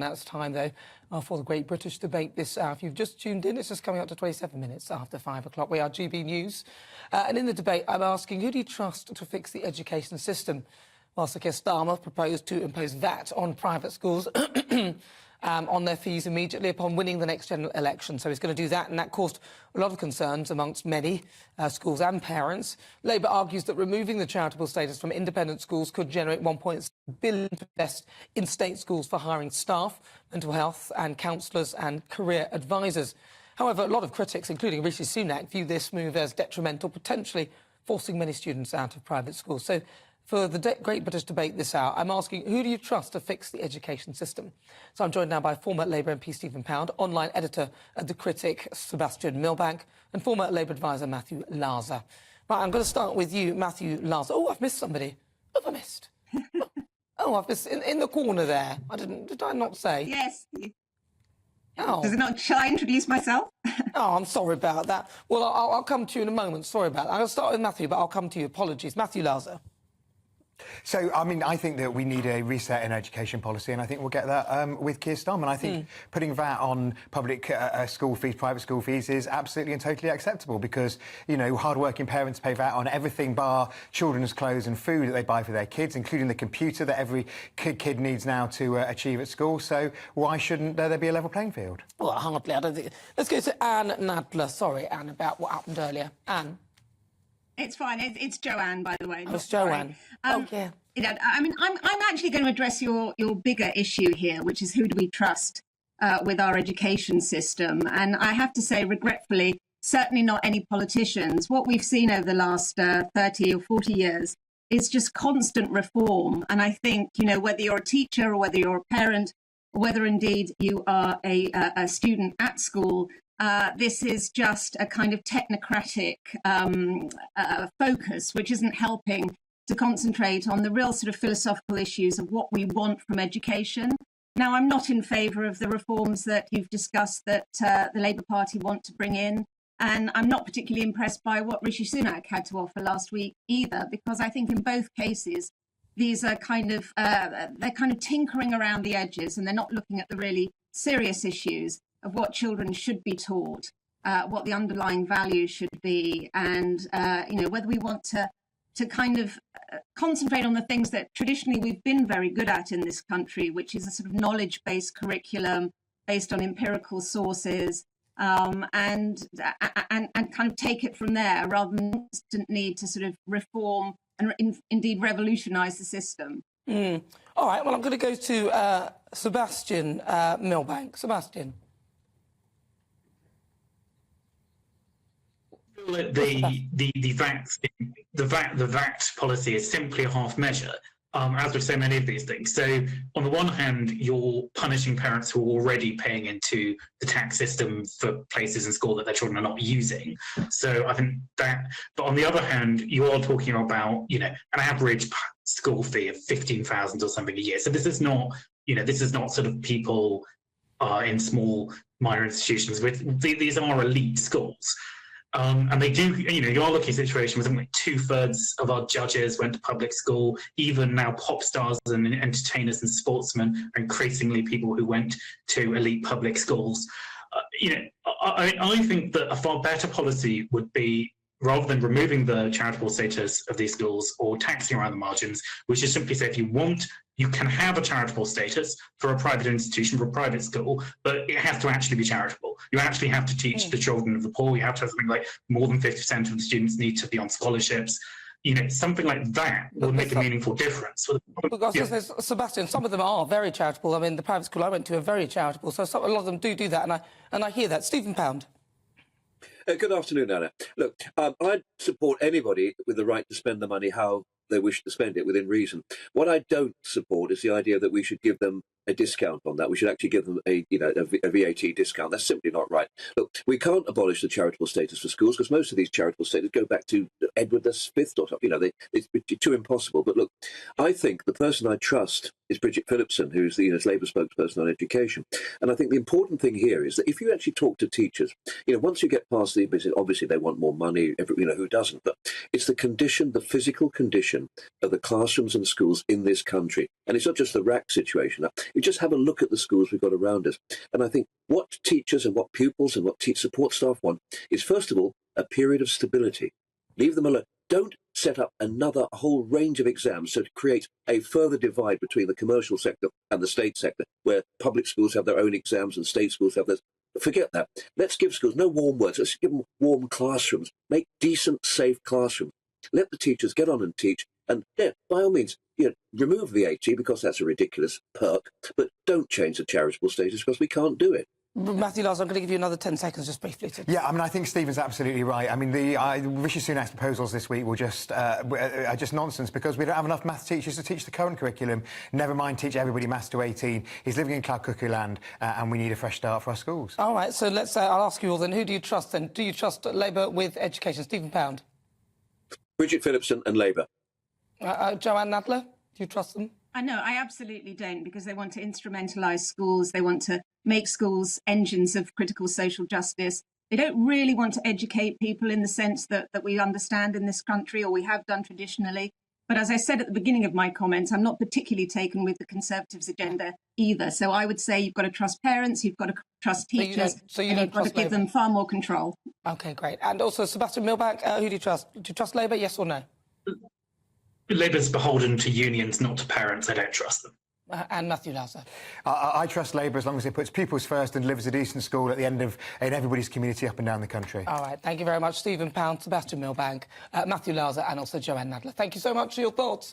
Now it's time, though, for the Great British Debate this hour. If you've just tuned in, it's just coming up to 27 minutes after 5 o'clock. We are GB News. And in the debate, I'm asking, who do you trust to fix the education system? Whilst Keir Starmer proposed to impose VAT on private schools on their fees immediately upon winning the next general election. So he's going to do that, and that caused a lot of concerns amongst many schools and parents. Labour argues that removing the charitable status from independent schools could generate £1.6 billion to invest in state schools for hiring staff, mental health and counsellors and career advisors. However, a lot of critics, including Rishi Sunak, view this move as detrimental, potentially forcing many students out of private schools. So for the Great British Debate this hour, I'm asking, who do you trust to fix the education system? So I'm joined now by former Labour MP Stephen Pound, online editor at The Critic Sebastian Milbank, and former Labour advisor Matthew Laza. Right, I'm going to start with you, Matthew Laza. Oh, I've missed somebody. What have I missed? Oh, I've missed in the corner there. Did I not say? Yes. Oh. Does it not? Shall I introduce myself? Oh, I'm sorry about that. Well, I'll come to you in a moment. Sorry about that. I'm going to start with Matthew, but I'll come to you. Apologies. Matthew Laza. So, I mean, I think that we need a reset in education policy, and I think we'll get that with Keir Starmer. And I think putting VAT on public school fees, private school fees, is absolutely and totally acceptable because, you know, hard-working parents pay VAT on everything bar children's clothes and food that they buy for their kids, including the computer that every kid needs now to achieve at school. So why shouldn't there be a level playing field? Well, hardly. I don't think... Let's go to Anne Nadler. Sorry, Anne, about what happened earlier. Anne. It's fine. It's Joanne, by the way. Oh, it's Joanne. Yeah. You know, I mean, I'm actually going to address your bigger issue here, which is who do we trust with our education system? And I have to say, regretfully, certainly not any politicians. What we've seen over the last 30 or 40 years is just constant reform. And I think, you know, whether you're a teacher or whether you're a parent, or whether indeed you are a student at school, this is just a kind of technocratic focus, which isn't helping to concentrate on the real sort of philosophical issues of what we want from education. Now, I'm not in favour of the reforms that you've discussed that the Labour Party want to bring in, and I'm not particularly impressed by what Rishi Sunak had to offer last week either, because I think in both cases these are they're kind of tinkering around the edges, and they're not looking at the really serious issues of what children should be taught, what the underlying values should be, and you know, whether we want to kind of concentrate on the things that traditionally we've been very good at in this country, which is a sort of knowledge-based curriculum based on empirical sources, and kind of take it from there rather than the constant need to sort of reform and indeed revolutionise the system. All right, well, I'm going to go to Sebastian Milbank. Sebastian. The VAT policy is simply a half measure, as with so many of these things. So on the one hand, you're punishing parents who are already paying into the tax system for places in school that their children are not using. So I think that, but on the other hand, you are talking about, you know, an average school fee of 15,000 or something a year. So this is not, you know, this is not sort of people in small minor institutions. These are elite schools. And they do, you know, you are looking at a situation where something like 2/3 of our judges went to public school. Even now, pop stars and entertainers and sportsmen are increasingly people who went to elite public schools. You know, I think that a far better policy would be, rather than removing the charitable status of these schools or taxing around the margins, which is simply say if you want, you can have a charitable status for a private institution, for a private school, but it has to actually be charitable. You actually have to teach the children of the poor. You have to have something like more than 50% of the students need to be on scholarships. You know, something like that will make a meaningful difference. Because Sebastian, some of them are very charitable. I mean, the private school I went to are very charitable, so a lot of them do that, and I hear that. Stephen Pound. Good afternoon, Anna. Look, I'd support anybody with the right to spend the money how they wish to spend it within reason. What I don't support is the idea that we should give them a discount on that. We should actually give them a VAT discount. That's simply not right. Look, we can't abolish the charitable status for schools because most of these charitable status go back to Edward V or something. You know, it's too impossible. But look, I think the person I trust is Bridget Phillipson, who's the Labour spokesperson on education. And I think the important thing here is that if you actually talk to teachers, once you get past the business, obviously they want more money, who doesn't, but it's the condition, the physical condition of the classrooms and schools in this country. And it's not just the RAC situation. You just have a look at the schools we've got around us. And I think what teachers and what pupils and what support staff want is, first of all, a period of stability. Leave them alone. Don't set up another whole range of exams to create a further divide between the commercial sector and the state sector, where public schools have their own exams and state schools have theirs. Forget that. Let's give schools no warm words. Let's give them warm classrooms. Make decent, safe classrooms. Let the teachers get on and teach. And by all means, remove VAT because that's a ridiculous perk, but don't change the charitable status because we can't do it. Matthew Lars, I'm going to give you another 10 seconds just briefly. Yeah, I think Stephen's absolutely right. I mean, Rishi Sunak's proposals this week are just nonsense because we don't have enough maths teachers to teach the current curriculum. Never mind teach everybody maths to 18. He's living in cloud cuckoo land and we need a fresh start for our schools. All right, so I'll ask you all then, who do you trust then? Do you trust Labour with education? Stephen Pound? Bridget Phillipson and Labour. Joanne Nadler, do you trust them? No, I absolutely don't, because they want to instrumentalise schools. They want to make schools engines of critical social justice. They don't really want to educate people in the sense that we understand in this country, or we have done traditionally. But as I said at the beginning of my comments, I'm not particularly taken with the Conservatives' agenda either. So I would say you've got to trust parents, you've got to trust teachers, and you've got to give them far more control. OK, great. And also, Sebastian Milbank, who do you trust? Do you trust Labour, yes or no? Labour's beholden to unions, not to parents. I don't trust them. And Matthew Lauser. I trust Labour as long as it puts pupils first and delivers a decent school at the end of in everybody's community up and down the country. All right, thank you very much, Stephen Pound, Sebastian Milbank, Matthew Lauser and also Joanne Nadler. Thank you so much for your thoughts.